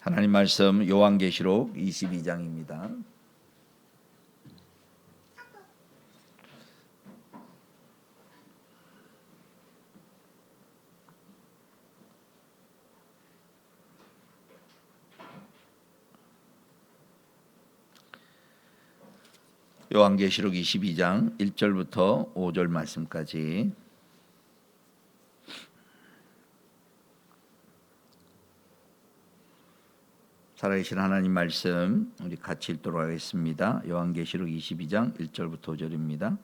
하나님 말씀 요한계시록 22장입니다. 요한계시록 22장 1절부터 5절 말씀까지 살아계신 하나님 말씀 우리 같이 읽도록 하겠습니다. 요한계시록 22장 1절부터 5절입니다.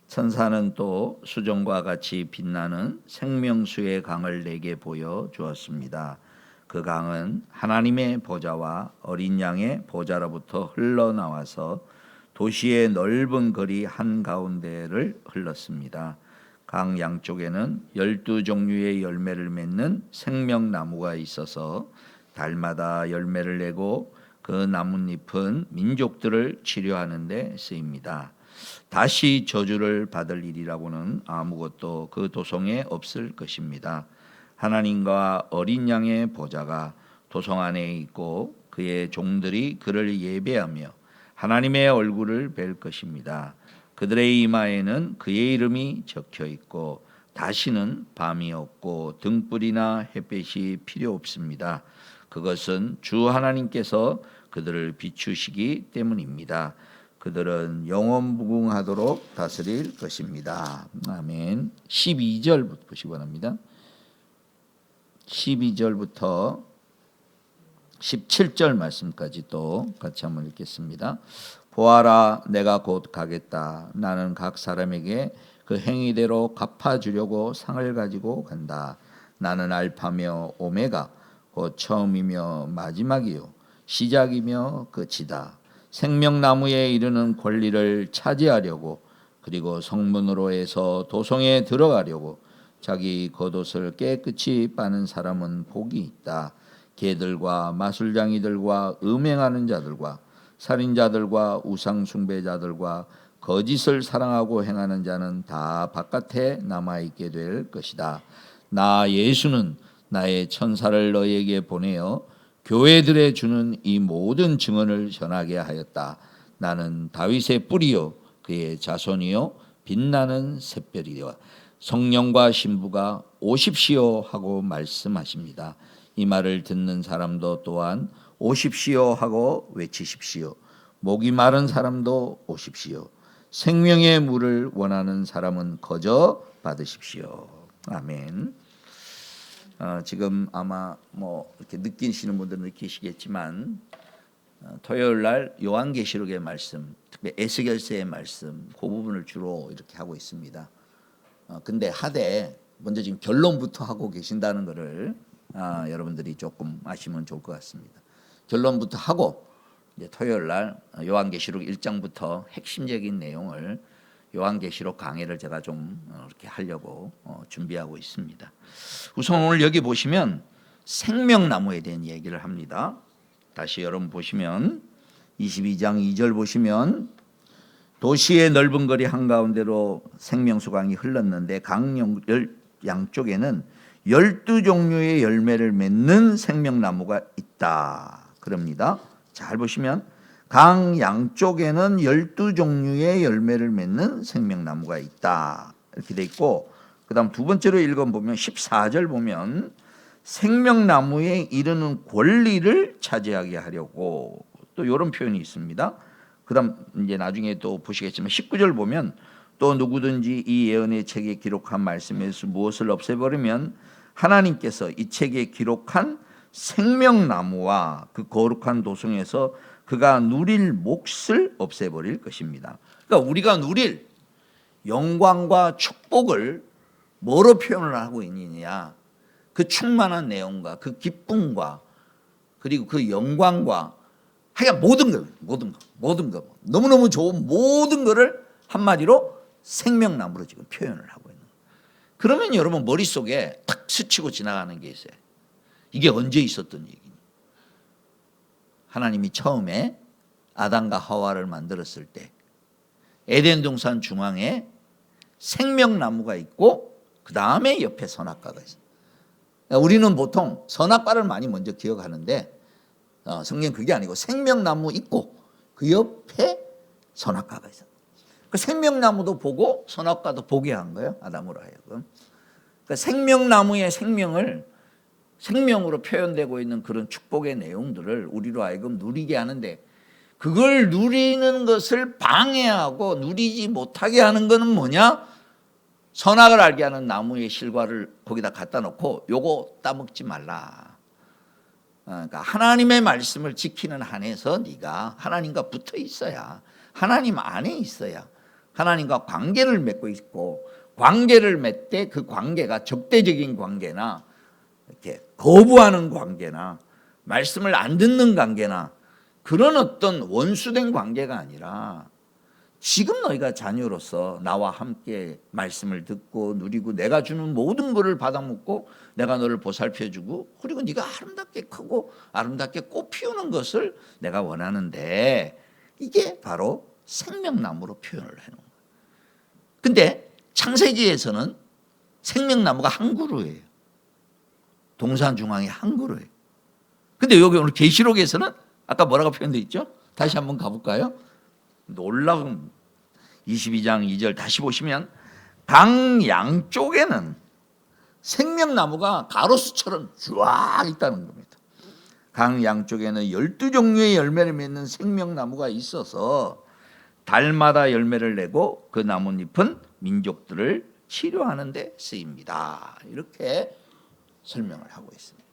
천사는 또 수정과 같이 빛나는 생명수의 강을 내게 보여 주었습니다. 그 강은 하나님의 보좌와 어린 양의 보좌로부터 흘러나와서 도시의 넓은 거리 한가운데를 흘렀습니다. 강 양쪽에는 12종류의 열매를 맺는 생명나무가 있어서 달마다 열매를 내고 그 나뭇잎은 민족들을 치료하는 데 쓰입니다. 다시 저주를 받을 일이라고는 아무것도 그 도성에 없을 것입니다. 하나님과 어린 양의 보좌가 도성 안에 있고 그의 종들이 그를 예배하며 하나님의 얼굴을 뵐 것입니다. 그들의 이마에는 그의 이름이 적혀 있고 다시는 밤이 없고 등불이나 햇빛이 필요 없습니다. 그것은 주 하나님께서 그들을 비추시기 때문입니다. 그들은 영원무궁하도록 다스릴 것입니다. 아멘. 12절부터 보시기 바랍니다. 12절부터 17절 말씀까지 또 같이 한번 읽겠습니다. 보아라, 내가 곧 가겠다. 나는 각 사람에게 그 행위대로 갚아주려고 상을 가지고 간다. 나는 알파며 오메가 곧 처음이며 마지막이요 시작이며 끝이다. 생명나무에 이르는 권리를 차지하려고 그리고 성문으로 해서 도성에 들어가려고 자기 겉옷을 깨끗이 빠는 사람은 복이 있다. 개들과 마술장이들과 음행하는 자들과 살인자들과 우상숭배자들과 거짓을 사랑하고 행하는 자는 다 바깥에 남아있게 될 것이다. 나 예수는 나의 천사를 너희에게 보내어 교회들에 주는 이 모든 증언을 전하게 하였다. 나는 다윗의 뿌리요 그의 자손이요 빛나는 샛별이요 성령과 신부가 오십시오 하고 말씀하십니다. 이 말을 듣는 사람도 또한 오십시오 하고 외치십시오. 목이 마른 사람도 오십시오. 생명의 물을 원하는 사람은 거저 받으십시오. 아멘. 지금 아마 이렇게 느끼시는 분들은 느끼시겠지만 토요일 날 요한계시록의 말씀, 특히 에스겔서의 말씀 그 부분을 주로 이렇게 하고 있습니다. 근데 하되 먼저 지금 결론부터 하고 계신다는 것을 여러분들이 조금 아시면 좋을 것 같습니다. 결론부터 하고 이제 토요일 날 요한계시록 1장부터 핵심적인 내용을 요한계시록 강해를 제가 좀 이렇게 하려고 준비하고 있습니다. 우선 오늘 여기 보시면 생명나무에 대한 얘기를 합니다. 다시 여러분 보시면 22장 2절 보시면 도시의 넓은 거리 한가운데로 생명수강이 흘렀는데 강 양쪽에는 12종류의 열매를 맺는 생명나무가 있다. 그럽니다. 잘 보시면 강 양쪽에는 12종류의 열매를 맺는 생명나무가 있다. 이렇게 돼 있고 그 다음 두 번째로 읽어보면 14절 보면 생명나무에 이르는 권리를 차지하게 하려고 또 이런 표현이 있습니다. 그 다음 이제 나중에 또 보시겠지만 19절 보면 또 누구든지 이 예언의 책에 기록한 말씀에서 무엇을 없애버리면 하나님께서 이 책에 기록한 생명나무와 그 거룩한 도성에서 그가 누릴 몫을 없애버릴 것입니다. 그러니까 우리가 누릴 영광과 축복을 뭐로 표현을 하고 있느냐? 그 충만한 내용과 그 기쁨과 그리고 그 영광과 하여간 모든 것 너무너무 좋은 모든 것을 한마디로 생명나무로 지금 표현을 하고 있는 거예요. 그러면 여러분 머릿속에 탁 스치고 지나가는 게 있어요. 이게 언제 있었던 얘기냐? 하나님이 처음에 아담과 하와를 만들었을 때 에덴 동산 중앙에 생명나무가 있고 그 다음에 옆에 선악과가 있어요. 우리는 보통 선악과를 많이 먼저 기억하는데 성경 그게 아니고 생명나무 있고 그 옆에 선악과가 있어. 그 생명나무도 보고 선악과도 보게 한 거예요. 아담으로 하여금. 그러니까 생명나무의 생명을 생명으로 표현되고 있는 그런 축복의 내용들을 우리로 하여금 누리게 하는데 그걸 누리는 것을 방해하고 누리지 못하게 하는 것은 뭐냐? 선악을 알게 하는 나무의 실과를 거기다 갖다 놓고 요거 따먹지 말라. 그러니까 하나님의 말씀을 지키는 한에서 네가 하나님과 붙어 있어야, 하나님 안에 있어야 하나님과 관계를 맺고 있고, 관계를 맺되 그 관계가 적대적인 관계나 이렇게 거부하는 관계나 말씀을 안 듣는 관계나 그런 어떤 원수된 관계가 아니라 지금 너희가 자녀로서 나와 함께 말씀을 듣고 누리고 내가 주는 모든 것을 받아먹고 내가 너를 보살펴주고 그리고 네가 아름답게 크고 아름답게 꽃 피우는 것을 내가 원하는데 이게 바로 생명나무로 표현을 해놓은 거예요. 근데 창세기에서는 생명나무가 한 그루예요. 동산 중앙에 한 그루예요. 근데 여기 오늘 계시록에서는 아까 뭐라고 표현되어 있죠? 다시 한번 가볼까요? 놀라운 22장 2절 다시 보시면 강 양쪽에는 생명나무가 가로수처럼 쫙 있다는 겁니다. 강 양쪽에는 12종류의 열매를 맺는 생명나무가 있어서 달마다 열매를 내고 그 나뭇잎은 민족들을 치료하는 데 쓰입니다. 이렇게 설명을 하고 있습니다.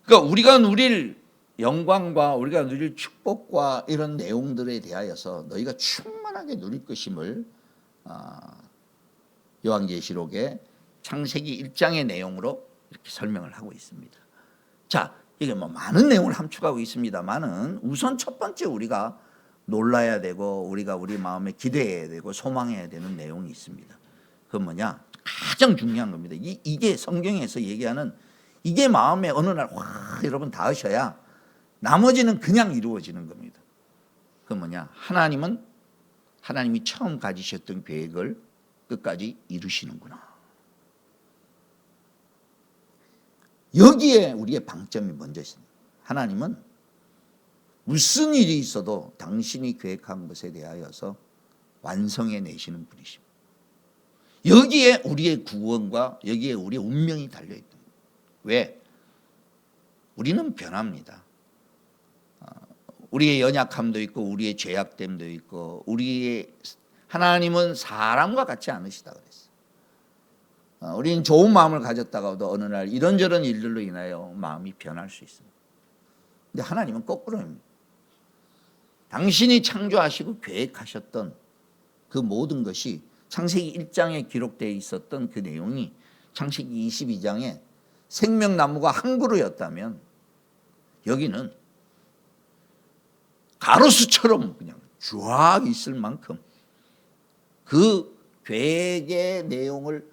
그러니까 우리가 누릴 영광과 우리가 누릴 축복과 이런 내용들에 대하여서 너희가 충만하게 누릴 것임을 요한계시록의 창세기 1장의 내용으로 이렇게 설명을 하고 있습니다. 자, 이게 뭐 많은 내용을 함축하고 있습니다만은 우선 첫 번째 우리가 놀라야 되고 우리가 우리 마음에 기대해야 되고 소망해야 되는 내용이 있습니다. 그건 뭐냐? 가장 중요한 겁니다. 이게 성경에서 얘기하는 이게 마음에 어느 날 확 여러분 닿으셔야 나머지는 그냥 이루어지는 겁니다. 그건 뭐냐? 하나님이 처음 가지셨던 계획을 끝까지 이루시는구나. 여기에 우리의 방점이 먼저 있습니다. 하나님은 무슨 일이 있어도 당신이 계획한 것에 대하여서 완성해 내시는 분이십니다. 여기에 우리의 구원과 여기에 우리의 운명이 달려있다. 왜? 우리는 변합니다. 우리의 연약함도 있고 우리의 죄악됨도 있고 하나님은 사람과 같지 않으시다 그랬어요. 우리는 좋은 마음을 가졌다가도 어느 날 이런저런 일들로 인하여 마음이 변할 수 있습니다. 근데 하나님은 거꾸로입니다. 당신이 창조하시고 계획하셨던 그 모든 것이 창세기 1장에 기록되어 있었던 그 내용이 창세기 22장에 생명나무가 한 그루였다면 여기는 가로수처럼 그냥 쫙 있을 만큼 그 계획의 내용을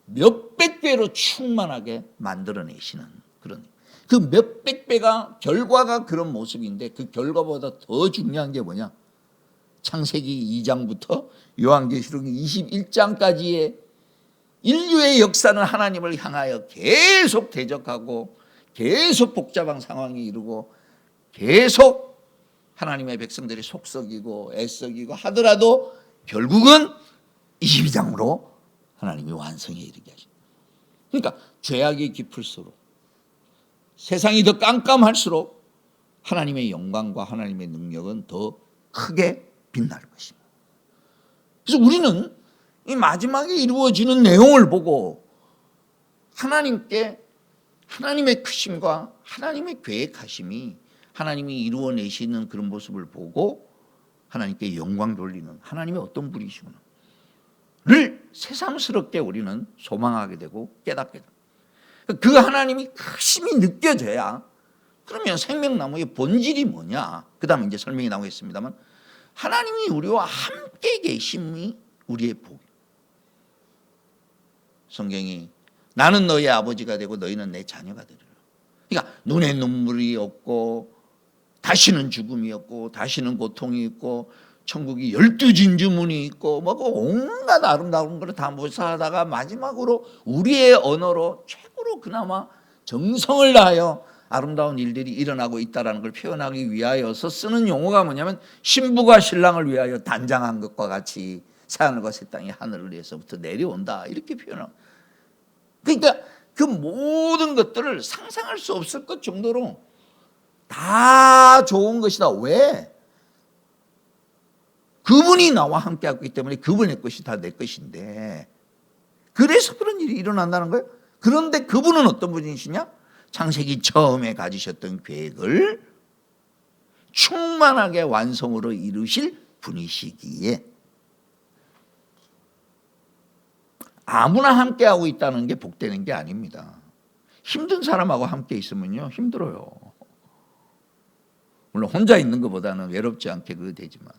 몇백 배로 충만하게 만들어내시는 그런 그 몇백 배가 결과가 그런 모습인데 그 결과보다 더 중요한 게 뭐냐? 창세기 2장부터 요한계시록 21장까지의 인류의 역사는 하나님을 향하여 계속 대적하고 계속 복잡한 상황이 이루고 계속 하나님의 백성들이 속썩이고 애썩이고 하더라도 결국은 22장으로 하나님이 완성에 이르게 하십니다. 그러니까 죄악이 깊을수록 세상이 더 깜깜할수록 하나님의 영광과 하나님의 능력은 더 크게 빛날 것입니다. 그래서 우리는 이 마지막에 이루어지는 내용을 보고 하나님의 크심과 하나님의 계획하심이 하나님이 이루어내시는 그런 모습을 보고 하나님께 영광 돌리는 하나님의 어떤 분이시구나 를 새삼스럽게 우리는 소망하게 되고 깨닫게 됩니다. 그 하나님이 크심이 느껴져야 그러면 생명나무의 본질이 뭐냐? 그 다음에 이제 설명이 나오겠습니다만 하나님이 우리와 함께 계심이 우리의 복이에요. 성경이 나는 너의 아버지가 되고 너희는 내 자녀가 되리라. 그러니까 눈에 눈물이 없고 다시는 죽음이 없고 다시는 고통이 있고 천국이 12진주문이 있고 뭐 온갖 아름다운 것을 다 묘사하다가 마지막으로 우리의 언어로 최고로 그나마 정성을 다하여 아름다운 일들이 일어나고 있다는 걸 표현하기 위하여서 쓰는 용어가 뭐냐면 신부가 신랑을 위하여 단장한 것과 같이 새하늘과 새 땅이 하늘을 위해서부터 내려온다 이렇게 표현합니다. 그러니까 그 모든 것들을 상상할 수 없을 것 정도로 다 좋은 것이다. 왜? 그분이 나와 함께하고 있기 때문에 그분의 것이 다 내 것인데 그래서 그런 일이 일어난다는 거예요. 그런데 그분은 어떤 분이시냐? 창세기 처음에 가지셨던 계획을 충만하게 완성으로 이루실 분이시기에 아무나 함께하고 있다는 게 복되는 게 아닙니다. 힘든 사람하고 함께 있으면요 힘들어요. 물론 혼자 있는 것보다는 외롭지 않게 그거 되지만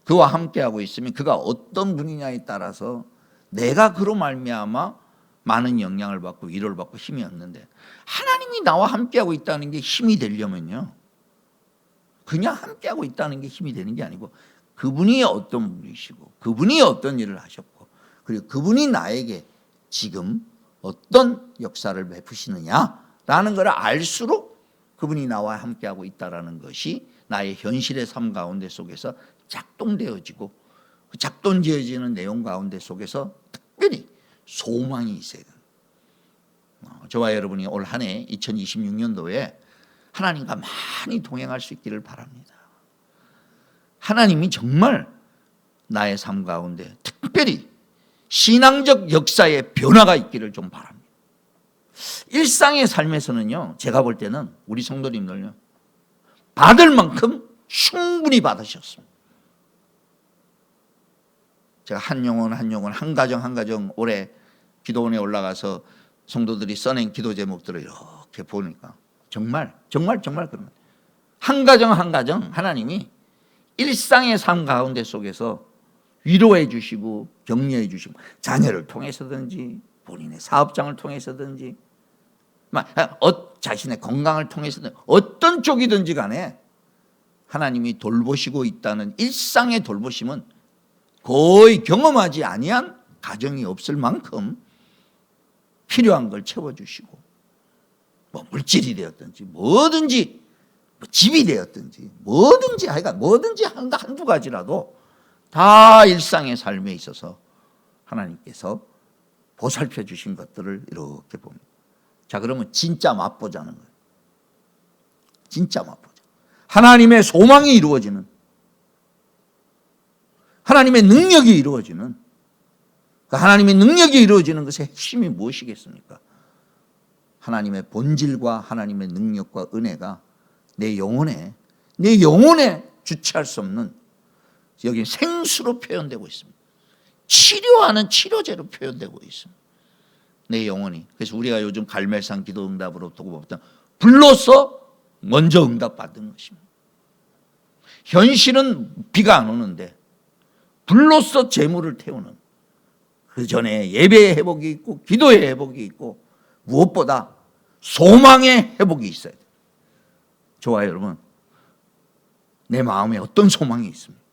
그와 함께하고 있으면 그가 어떤 분이냐에 따라서 내가 그로 말미암아 많은 영향을 받고 위로를 받고 힘이 얻는데 하나님이 나와 함께하고 있다는 게 힘이 되려면요 그냥 함께하고 있다는 게 힘이 되는 게 아니고 그분이 어떤 분이시고 그분이 어떤 일을 하셨고 그리고 그분이 나에게 지금 어떤 역사를 베푸시느냐라는 걸 알수록 그분이 나와 함께하고 있다는 것이 나의 현실의 삶 가운데 속에서 작동되어지고 그 작동되어지는 내용 가운데 속에서 특별히 소망이 있어야 돼요. 저와 여러분이 올 한 해 2026년도에 하나님과 많이 동행할 수 있기를 바랍니다. 하나님이 정말 나의 삶 가운데 특별히 신앙적 역사의 변화가 있기를 좀 바랍니다. 일상의 삶에서는요 제가 볼 때는 우리 성도님들요 받을 만큼 충분히 받으셨습니다. 제가 한 영혼 한 가정 올해 기도원에 올라가서 성도들이 써낸 기도 제목들을 이렇게 보니까 정말 그런 한 가정 하나님이 일상의 삶 가운데 속에서 위로해 주시고 격려해 주시고 자녀를 통해서든지 본인의 사업장을 통해서든지 자신의 건강을 통해서든 어떤 쪽이든지 간에 하나님이 돌보시고 있다는 일상의 돌보심은 거의 경험하지 아니한 가정이 없을 만큼 필요한 걸 채워주시고 뭐 물질이 되었든지 뭐든지 집이 되었든지 뭐든지 하여간 뭐든지 한두 가지라도 다 일상의 삶에 있어서 하나님께서 보살펴 주신 것들을 이렇게 봅니다. 자 그러면 진짜 맛보자는 거예요. 진짜 맛보자. 하나님의 소망이 이루어지는 하나님의 능력이 이루어지는 그 하나님의 능력이 이루어지는 것의 핵심이 무엇이겠습니까? 하나님의 본질과 하나님의 능력과 은혜가 내 영혼에 주체할 수 없는 여기 생수로 표현되고 있습니다. 치료하는 치료제로 표현되고 있습니다. 내 영혼이. 그래서 우리가 요즘 갈멜산 기도 응답으로 두고 봤던 불로서 먼저 응답받은 것입니다. 현실은 비가 안 오는데 불로서 재물을 태우는 그 전에 예배의 회복이 있고 기도의 회복이 있고 무엇보다 소망의 회복이 있어야 돼요. 좋아요 여러분. 내 마음에 어떤 소망이 있습니까?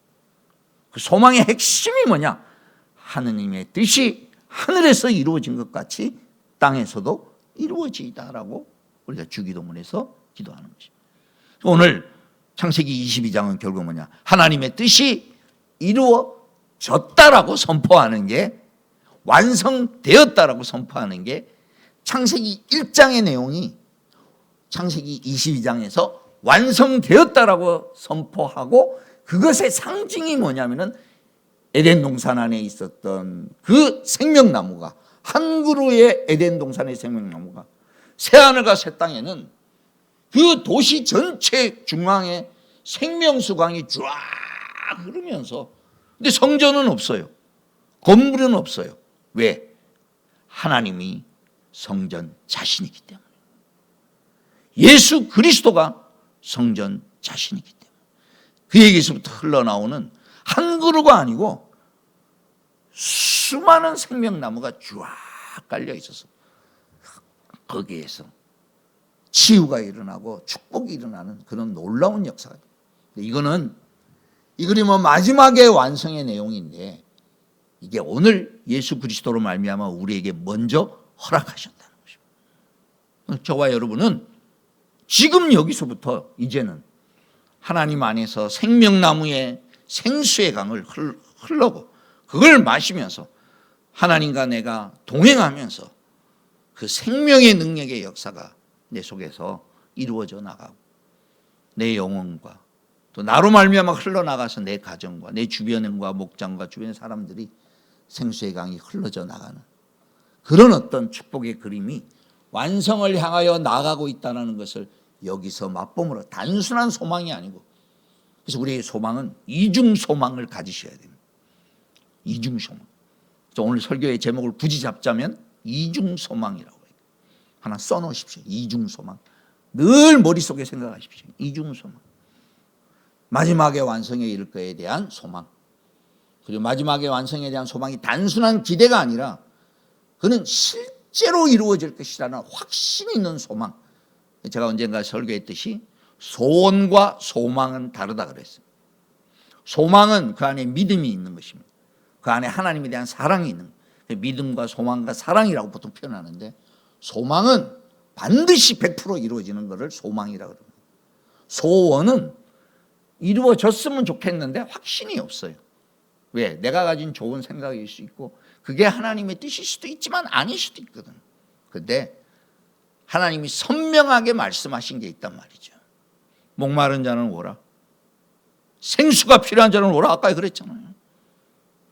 그 소망의 핵심이 뭐냐? 하느님의 뜻이 하늘에서 이루어진 것 같이 땅에서도 이루어지다라고 우리가 주기도문에서 기도하는 것입니다. 오늘 창세기 22장은 결국 뭐냐? 하나님의 뜻이 이루어졌다라고 선포하는 게 완성되었다라고 선포하는 게 창세기 1장의 내용이 창세기 22장에서 완성되었다라고 선포하고 그것의 상징이 뭐냐면은 에덴 동산 안에 있었던 그 생명나무가 한 그루의 에덴 동산의 생명나무가 새하늘과 새 땅에는 그 도시 전체 중앙에 생명수강이 쫙 흐르면서 근데 성전은 없어요. 건물은 없어요. 왜? 하나님이 성전 자신이기 때문에. 예수 그리스도가 성전 자신이기 때문에. 그에게서부터 흘러나오는 한 그루가 아니고 수많은 생명나무가 쫙 깔려 있어서 거기에서 치유가 일어나고 축복이 일어나는 그런 놀라운 역사가 됩니다. 이 그림은 마지막의 완성의 내용인데 이게 오늘 예수 그리스도로 말미암아 우리에게 먼저 허락하셨다는 것입니다. 저와 여러분은 지금 여기서부터 이제는 하나님 안에서 생명나무의 생수의 강을 흘러고 그걸 마시면서 하나님과 내가 동행하면서 그 생명의 능력의 역사가 내 속에서 이루어져 나가고 내 영혼과 또 나로 말미암아 흘러나가서 내 가정과 내 주변과 목장과 주변 사람들이 생수의 강이 흘러져 나가는 그런 어떤 축복의 그림이 완성을 향하여 나가고 있다는 것을 여기서 맛봄으로 단순한 소망이 아니고 그래서 우리의 소망은 이중 소망을 가지셔야 됩니다. 이중 소망. 그래서 오늘 설교의 제목을 굳이 잡자면 이중 소망이라고 해요. 하나 써놓으십시오. 이중 소망. 늘 머릿속에 생각하십시오. 이중 소망. 마지막에 완성에 이를 것에 대한 소망. 그리고 마지막에 완성에 대한 소망이 단순한 기대가 아니라 그는 실제로 이루어질 것이라는 확신이 있는 소망. 제가 언젠가 설교했듯이 소원과 소망은 다르다 그랬어요. 소망은 그 안에 믿음이 있는 것입니다. 그 안에 하나님에 대한 사랑이 있는 거예요. 믿음과 소망과 사랑이라고 보통 표현하는데 소망은 반드시 100% 이루어지는 것을 소망이라고 그럽니다. 소원은 이루어졌으면 좋겠는데 확신이 없어요. 왜? 내가 가진 좋은 생각일 수 있고 그게 하나님의 뜻일 수도 있지만 아닐 수도 있거든. 그런데 하나님이 선명하게 말씀하신 게 있단 말이죠. 목마른 자는 오라. 생수가 필요한 자는 오라. 아까 그랬잖아요.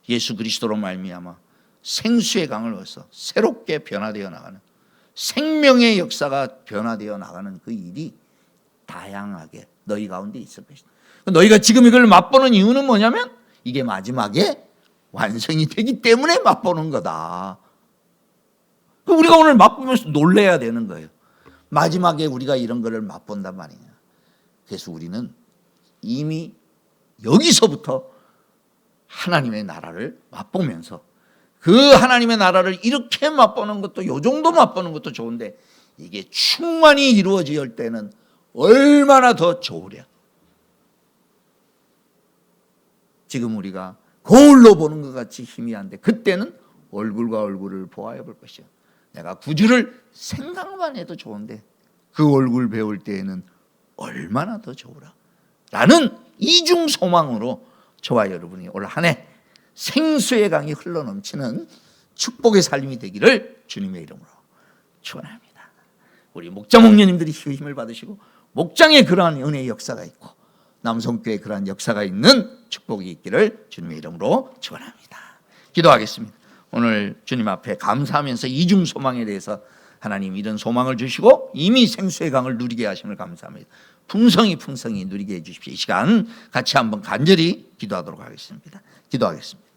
예수 그리스도로 말미암아 생수의 강을 얻어서 새롭게 변화되어 나가는 생명의 역사가 변화되어 나가는 그 일이 다양하게 너희 가운데 있을 것이다. 너희가 지금 이걸 맛보는 이유는 뭐냐면 이게 마지막에 완성이 되기 때문에 맛보는 거다. 우리가 오늘 맛보면서 놀래야 되는 거예요. 마지막에 우리가 이런 거를 맛본단 말이냐. 그래서 우리는 이미 여기서부터 하나님의 나라를 맛보면서 그 하나님의 나라를 이렇게 맛보는 것도 요 정도 맛보는 것도 좋은데 이게 충만히 이루어질 때는 얼마나 더 좋으랴. 지금 우리가 거울로 보는 것 같이 희미한데 그때는 얼굴과 얼굴을 보아야 볼 것이야. 내가 구주를 생각만 해도 좋은데 그 얼굴 배울 때에는 얼마나 더 좋으라. 라는 이중 소망으로 저와 여러분이 올 한 해 생수의 강이 흘러넘치는 축복의 삶이 되기를 주님의 이름으로 축원합니다. 우리 목자 목녀님들이 힘을 받으시고 목장에 그러한 은혜의 역사가 있고 남성교회에 그러한 역사가 있는 축복이 있기를 주님의 이름으로 축원합니다. 기도하겠습니다. 오늘 주님 앞에 감사하면서 이중 소망에 대해서 하나님 이런 소망을 주시고 이미 생수의 강을 누리게 하심을 감사합니다. 풍성히 누리게 해주십시오. 이 시간 같이 한번 간절히 기도하도록 하겠습니다. 기도하겠습니다.